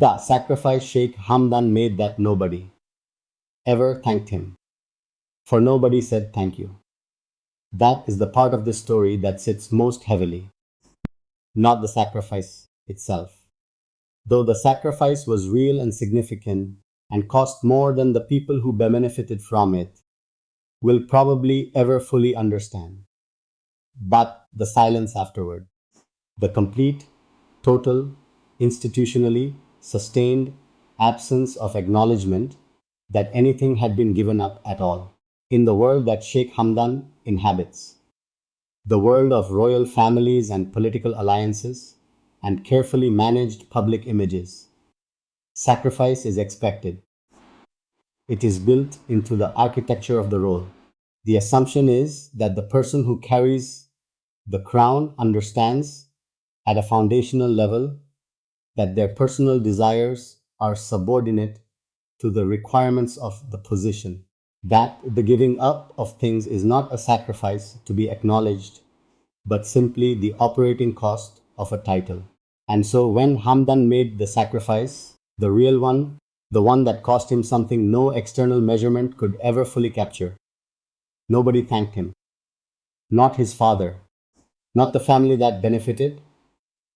The sacrifice Sheikh Hamdan made that nobody ever thanked him, for nobody said thank you. That is the part of the story that sits most heavily, not the sacrifice itself. Though the sacrifice was real and significant and cost more than the people who benefited from it will probably ever fully understand. But the silence afterward, the complete, total, institutionally sustained absence of acknowledgement that anything had been given up at all. In the world that Sheikh Hamdan inhabits, the world of royal families and political alliances and carefully managed public images, sacrifice is expected. It is built into the architecture of the role. The assumption is that the person who carries the crown understands at a foundational level that their personal desires are subordinate to the requirements of the position, that the giving up of things is not a sacrifice to be acknowledged, but simply the operating cost of a title. And so when Hamdan made the sacrifice, the real one, the one that cost him something no external measurement could ever fully capture, nobody thanked him. Not his father, not the family that benefited,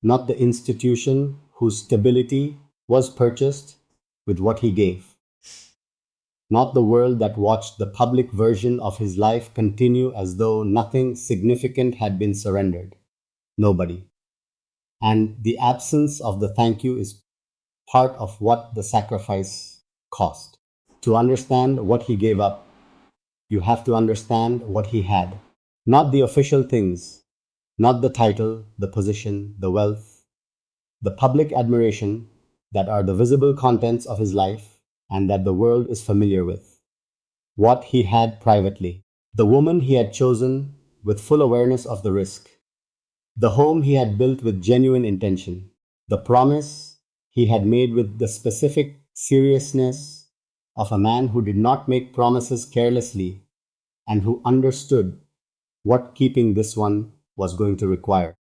not the institution whose stability was purchased with what he gave, not the world that watched the public version of his life continue as though nothing significant had been surrendered. Nobody. And the absence of the thank you is part of what the sacrifice cost. To understand what he gave up, you have to understand what he had. Not the official things, not the title, the position, the wealth, the public admiration that are the visible contents of his life and that the world is familiar with. What he had privately, the woman he had chosen with full awareness of the risk, the home he had built with genuine intention, the promise he had made with the specific seriousness of a man who did not make promises carelessly and who understood what keeping this one was going to require.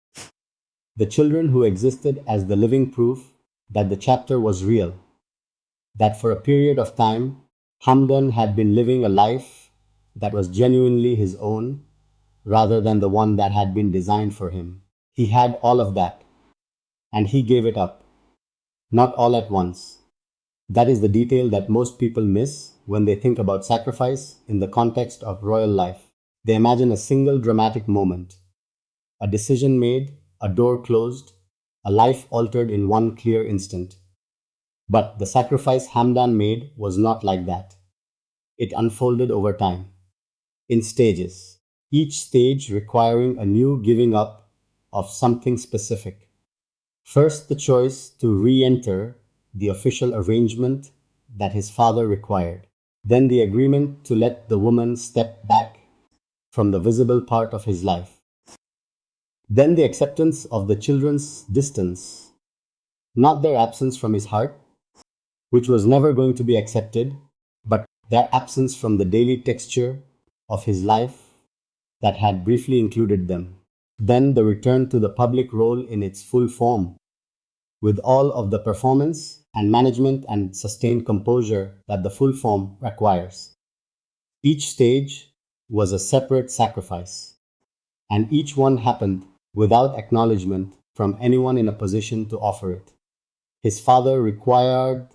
The children who existed as the living proof that the chapter was real, that for a period of time, Hamdan had been living a life that was genuinely his own rather than the one that had been designed for him. He had all of that, and he gave it up, not all at once. That is the detail that most people miss when they think about sacrifice in the context of royal life. They imagine a single dramatic moment, a decision made, a door closed, a life altered in one clear instant. But the sacrifice Hamdan made was not like that. It unfolded over time, in stages, each stage requiring a new giving up of something specific. First, the choice to re enter the official arrangement that his father required. Then, the agreement to let the woman step back from the visible part of his life. Then, the acceptance of the children's distance, not their absence from his heart, which was never going to be accepted, but their absence from the daily texture of his life that had briefly included them. Then the return to the public role in its full form, with all of the performance and management and sustained composure that the full form requires. Each stage was a separate sacrifice, and each one happened without acknowledgement from anyone in a position to offer it. His father required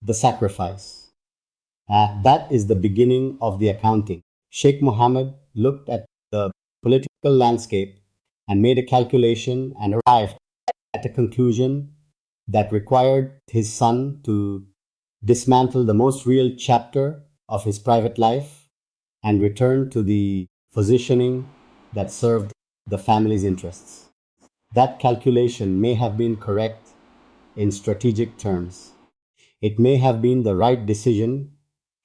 the sacrifice. That is the beginning of the accounting. Sheikh Mohammed looked at the political landscape and made a calculation and arrived at a conclusion that required his son to dismantle the most real chapter of his private life and return to the positioning that served the family's interests. That calculation may have been correct in strategic terms. It may have been the right decision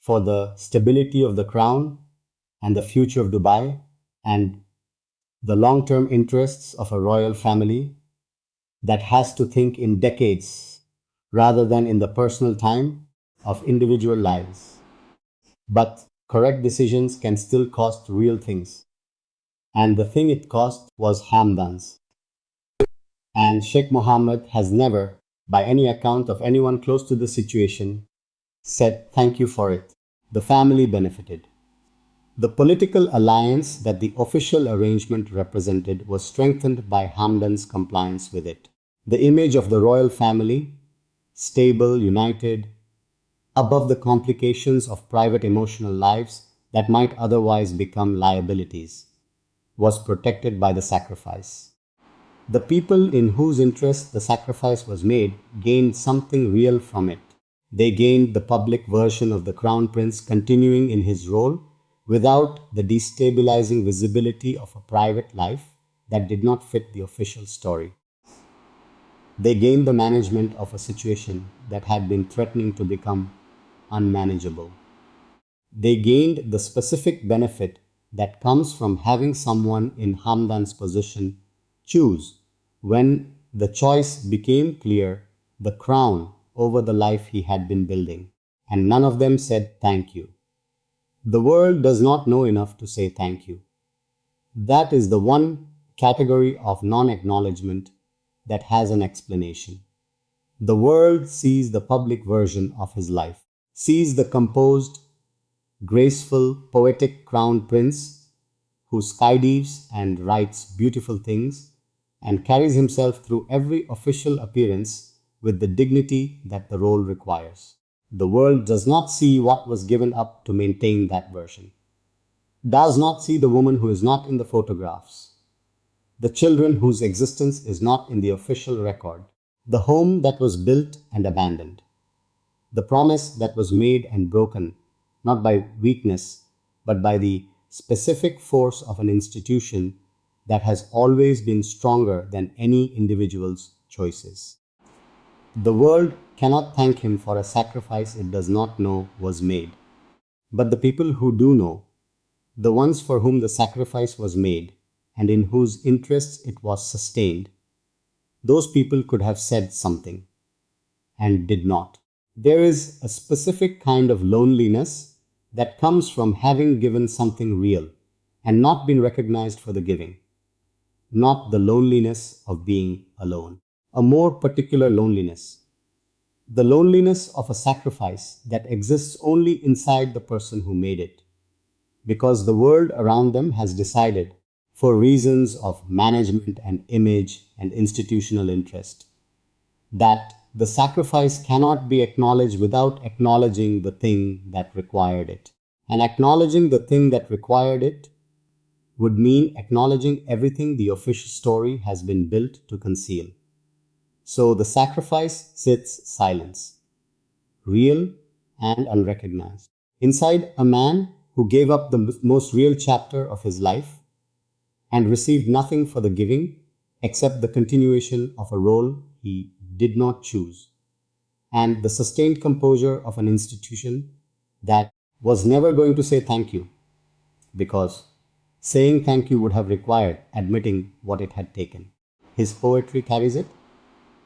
for the stability of the crown and the future of Dubai and the long term interests of a royal family that has to think in decades rather than in the personal time of individual lives. But correct decisions can still cost real things. And the thing it cost was Hamdan's. And Sheikh Mohammed has never by any account of anyone close to the situation, said thank you for it. The family benefited. The political alliance that the official arrangement represented was strengthened by Hamdan's compliance with it. The image of the royal family, stable, united, above the complications of private emotional lives that might otherwise become liabilities, was protected by the sacrifice. The people in whose interest the sacrifice was made gained something real from it. They gained the public version of the crown prince continuing in his role without the destabilizing visibility of a private life that did not fit the official story. They gained the management of a situation that had been threatening to become unmanageable. They gained the specific benefit that comes from having someone in Hamdan's position choose, when the choice became clear, the crown over the life he had been building. And none of them said thank you. The world does not know enough to say thank you. That is the one category of non acknowledgement that has an explanation. The world sees the public version of his life, sees the composed, graceful, poetic crown prince who skydives and writes beautiful things and carries himself through every official appearance with the dignity that the role requires. The world does not see what was given up to maintain that version, does not see the woman who is not in the photographs, the children whose existence is not in the official record, the home that was built and abandoned, the promise that was made and broken, not by weakness, but by the specific force of an institution that has always been stronger than any individual's choices. The world cannot thank him for a sacrifice it does not know was made. But the people who do know, the ones for whom the sacrifice was made and in whose interests it was sustained, those people could have said something and did not. There is a specific kind of loneliness that comes from having given something real and not been recognized for the giving, not the loneliness of being alone. A more particular loneliness, the loneliness of a sacrifice that exists only inside the person who made it, because the world around them has decided, for reasons of management and image and institutional interest, that the sacrifice cannot be acknowledged without acknowledging the thing that required it. And acknowledging the thing that required it would mean acknowledging everything the official story has been built to conceal. So the sacrifice sits silence, real and unrecognized. Inside a man who gave up the most real chapter of his life and received nothing for the giving except the continuation of a role he did not choose, and the sustained composure of an institution that was never going to say thank you, because saying thank you would have required admitting what it had taken. His poetry carries it?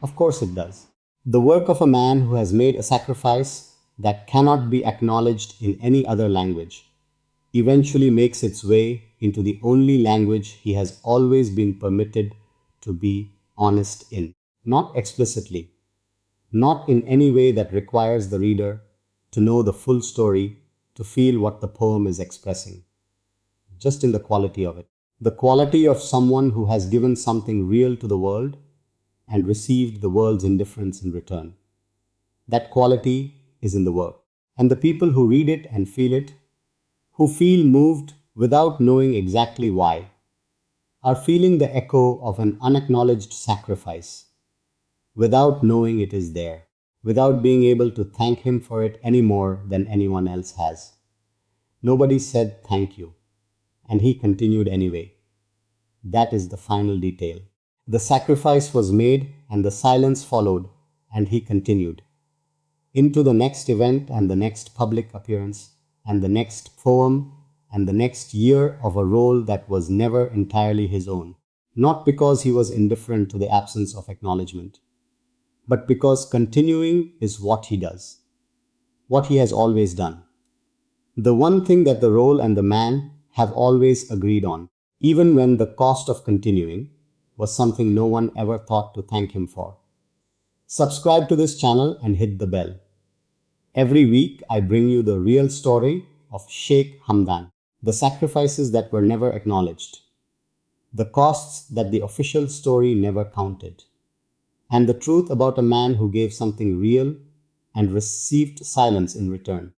Of course it does. The work of a man who has made a sacrifice that cannot be acknowledged in any other language eventually makes its way into the only language he has always been permitted to be honest in. Not explicitly, not in any way that requires the reader to know the full story to feel what the poem is expressing, just in the quality of it. The quality of someone who has given something real to the world and received the world's indifference in return. That quality is in the work. And the people who read it and feel it, who feel moved without knowing exactly why, are feeling the echo of an unacknowledged sacrifice without knowing it is there, without being able to thank him for it any more than anyone else has. Nobody said thank you, and he continued anyway. That is the final detail. The sacrifice was made, and the silence followed, and he continued into the next event and the next public appearance and the next poem and the next year of a role that was never entirely his own, not because he was indifferent to the absence of acknowledgement, but because continuing is what he does, what he has always done. The one thing that the role and the man have always agreed on, even when the cost of continuing was something no one ever thought to thank him for. Subscribe to this channel and hit the bell. Every week, I bring you the real story of Sheikh Hamdan, the sacrifices that were never acknowledged, the costs that the official story never counted, and the truth about a man who gave something real and received silence in return.